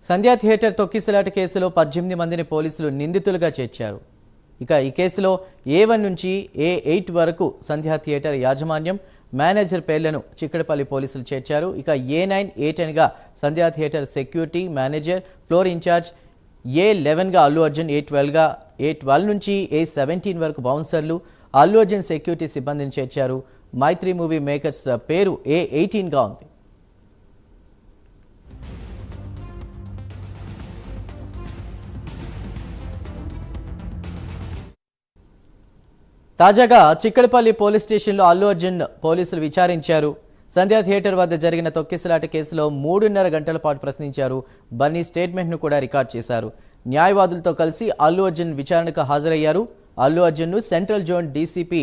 సంధ్యా theatre తొక్కిసలాట కేసులో 18 మందిని పోలీసులు నిందితులుగా చేర్చారు. ఇక ఈ కేసులో A1 నుంచి A8 వరకు సంధ్యా థియేటర్ యాజమాన్యం, మేనేజర్ పేర్లను చిక్కడపల్లి పోలీసులు చేర్చారు. ఇక A9, A10 గా Sandhya theatre security, manager, floor in charge, A11 గా అల్లు అర్జున్, A12 నుంచి A17 వరకు బౌన్సర్లు, అల్లు అర్జున్ సెక్యూరిటీ సిబ్బందిని చేర్చారు. మైత్రి మూవీ మేకర్స్ పేరు A18 గా ఉంది. తాజాగా చిక్కడపల్లి పోలీస్ స్టేషన్లో అల్లు అర్జున్ పోలీసులు విచారించారు. సంధ్యా థియేటర్ వద్ద జరిగిన తొక్కిసలాట కేసులో 3.5 గంటల పాటు ప్రశ్నించారు. బన్నీ స్టేట్మెంట్ను కూడా రికార్డ్ చేశారు. న్యాయవాదులతో కలిసి అల్లు అర్జున్ విచారణకు హాజరయ్యారు. అల్లు అర్జున్ను central zone DCP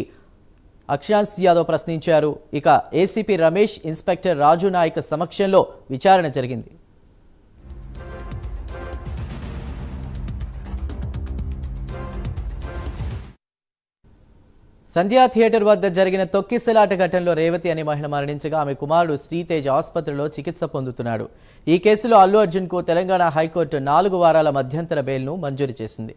Akshansh Yadav ప్రశ్నించారు. ఇక ఏసీపీ రమేష్, ఇన్స్పెక్టర్ రాజు నాయక్ సమక్షంలో విచారణ జరిగింది. సంధ్యా థియేటర్ వద్ద జరిగిన తొక్కిసలాట ఘటనలో రేవతి అనే మహిళ మరణించగా ఆమె కుమారుడు శ్రీతేజ్ ఆసుపత్రిలో చికిత్స పొందుతున్నాడు. ఈ కేసులో అల్లు అర్జున్కు తెలంగాణ హైకోర్టు 4 వారాల మధ్యంతర బెయిల్ను మంజూరు చేసింది.